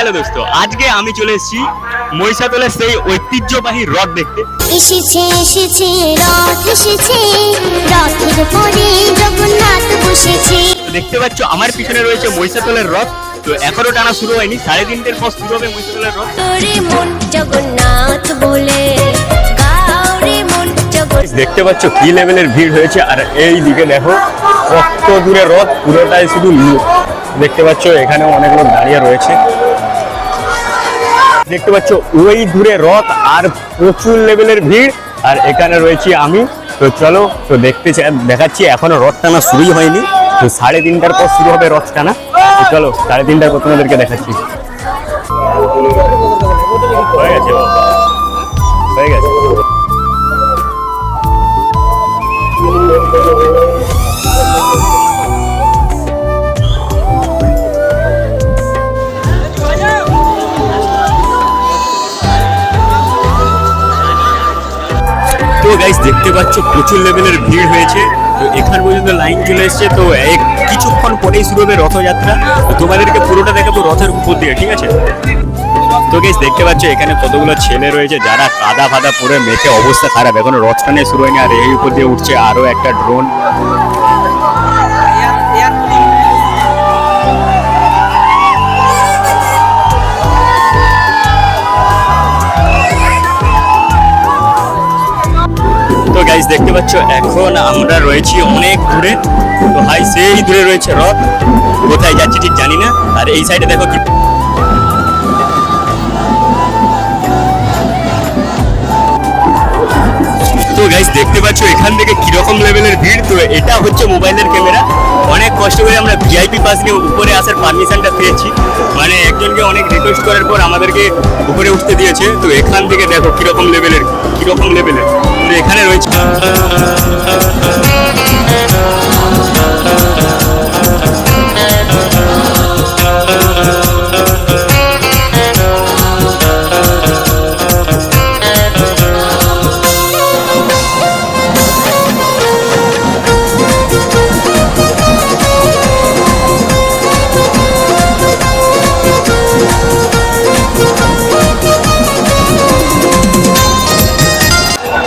Hello দোস্ত, আজকে আমি চলে এসেছি মহিষাদলের সেই ঐতিহ্যবাহী রথ দেখতে। এসেছে এসেছে রথ এসেছে, রথের পরে জগন্নাথ বসেছে। দেখতে পাচ্ছ আমার পিছনে রয়েছে মহিষাদলের রথ। তো এখনো টানা শুরু হয়নি, 3:30-এর পর শুরু হবে মহিষাদলের রথ। তোরে মন জগন্নাথ বলে গাওরে মন জগন্নাথ। দেখতে পাচ্ছ কি লেভেলের ভিড় হয়েছে, আর এই দিকে দেখো কত দূরে রথ, পুরোটাই শুধু লোক। দেখতে পাচ্ছ এখানে অনেক লোক দাঁড়িয়ে রয়েছে। দেখতে পাচ্ছ ওই দূরে রথ আর প্রচুর লেভেলের ভিড়, আর এখানে রয়েছি আমি। তো চলো তো দেখাচ্ছি, এখনো রথ টানা শুরুই হয়নি। তো 3:30-টার পর শুরু হবে রথ টানা। তো চলো 3:30-টার পর তোমাদেরকে দেখাচ্ছি। হয়ে গেছে হয়ে গেছে। তো গাইস দেখতে পাচ্ছ প্রচুর লেভেলের ভিড় হয়েছে। তো এখান পর্যন্ত লাইন চলে এসছে। তো কিছুক্ষণ পরেই শুরু হবে রথযাত্রা। তো তোমাদেরকে পুরোটা দেখাবো রথের উপর দিয়ে, ঠিক আছে? তো গাইস দেখতে পাচ্ছ এখানে কতগুলো ছেলে রয়েছে যারা কাদা ফাদা পরে মেখে অবস্থা খারাপ, এখনো রথ টানে শুরু হয়নি। আর এই উপর দিয়ে উঠছে আরো একটা ড্রোন। তো গাইস দেখতে পাচ্ছ এখন আমরা রয়েছি অনেক দূরে। তো ভাই সেই দূরে রয়েছে রথ, কোথায় যাচ্ছি ঠিক জানি না। আর এই সাইডে দেখো কি তো গাইস দেখতে পাচ্ছ এখান থেকে কিরকম লেভেলের ভিড়। তো এটা হচ্ছে মোবাইলের ক্যামেরা। অনেক কষ্ট করে আমরা ভিআইপি পাস নিয়ে উপরে আসার পারমিশনটা পেয়েছি, মানে একজনকে অনেক রিকোয়েস্ট করার পর আমাদেরকে উপরে উঠতে দিয়েছে। তো এখান থেকে দেখো কিরকম লেভেলের তো এখানে রয়েছে।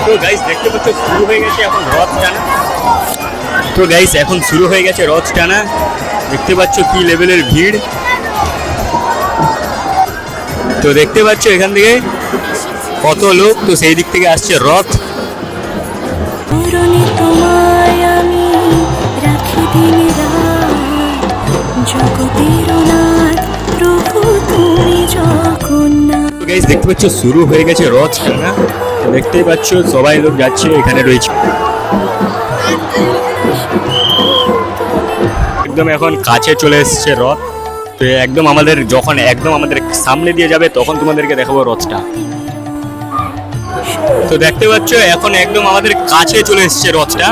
তো গাইস দেখতে পাচ্ছ শুরু হয়ে গেছে এখন রথ টানা। তো গাইস এখন শুরু হয়ে গেছে রথ টানা। দেখতে পাচ্ছ কি লেভেলের ভিড়। তো দেখতে পাচ্ছ এখান থেকে কত লোক। তো সেই দিক থেকে আসছে রথ। তো গাইস দেখতে পাচ্ছ শুরু হয়ে গেছে রথ টানা। দেখতেই পাচ্ছ সবাই লোক যাচ্ছে, এখানে রয়েছে একদম এখন কাছে চলে এসছে রথ। তো একদম যখন আমাদের সামনে দিয়ে যাবে তখন তোমাদেরকে দেখাবো রথটা। তো দেখতে পাচ্ছ এখন একদম আমাদের কাছে চলে এসছে রথটা।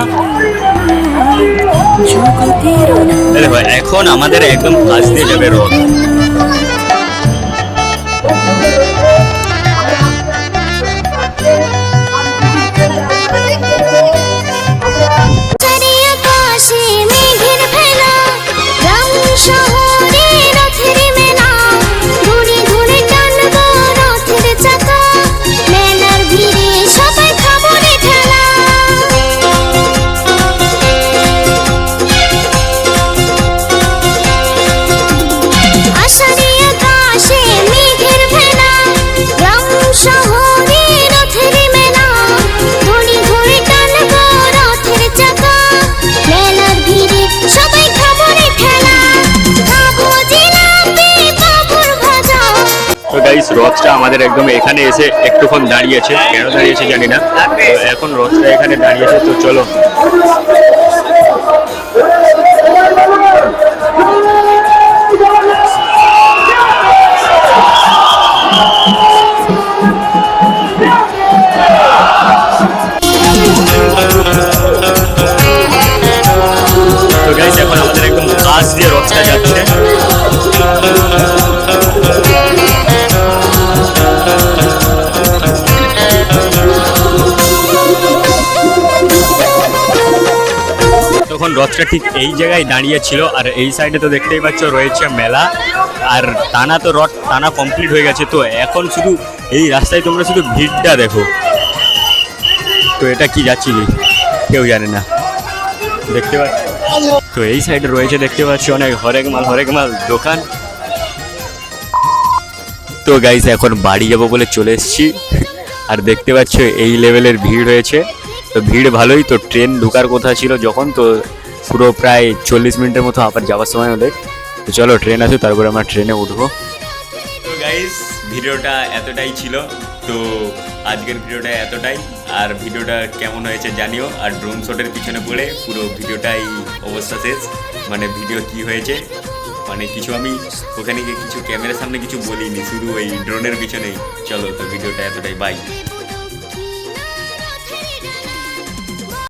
দেখো এখন আমাদের একদম কাছ দিয়ে যাবে রথ। রথটা আমাদের একদম এখানে এসে একটুক্ষণ দাঁড়িয়েছে, কেন দাঁড়িয়েছে জানি না। তো এখন রথটা এখানে দাঁড়িয়েছে। তো চলো তো গাইস এখন আমাদের একদম কাছ দিয়ে রথটা যাচ্ছে। তখন রথটা ঠিক এই জায়গায় দাঁড়িয়ে ছিল। আর এই সাইডে তো দেখতেই পাচ্ছ রয়েছে মেলা। আর টানা তো রড টানা কমপ্লিট হয়ে গেছে, তো এখন শুধু এই রাস্তায় তোমরা শুধু ভিড়টা দেখো। তো এটা কি যাচ্ছি কি কেউ জানে না, দেখতে পাচ্ছ। তো এই সাইডে রয়েছে দেখতে পাচ্ছি অনেক হরেক মাল দোকান। তো গাইস এখন বাড়ি যাবো বলে চলে এসেছি, আর দেখতে পাচ্ছ এই লেভেলের ভিড় হয়েছে। তো ভিড় ভালোই, তো ট্রেন ঢোকার কথা ছিল যখন, তো পুরো প্রায় 40 মিনিটের মতো আবার যাওয়ার সময় হলে। তো চলো ট্রেন আসো, তারপরে আমরা ট্রেনে উঠবো। তো গাইস ভিডিওটা এতটাই ছিল, তো আজকের ভিডিওটা এতটাই। আর ভিডিওটা কেমন হয়েছে জানিও, আর ড্রোন শটের পিছনে পড়ে পুরো ভিডিওটাই অবস্থা শেষ। মানে ভিডিও কি হয়েছে, মানে কিছু আমি ওখানে গিয়ে কিছু ক্যামেরার সামনে কিছু বলিনি, শুধু ওই ড্রোনের পিছনেই। চলো তো ভিডিওটা এতটাই, বাই।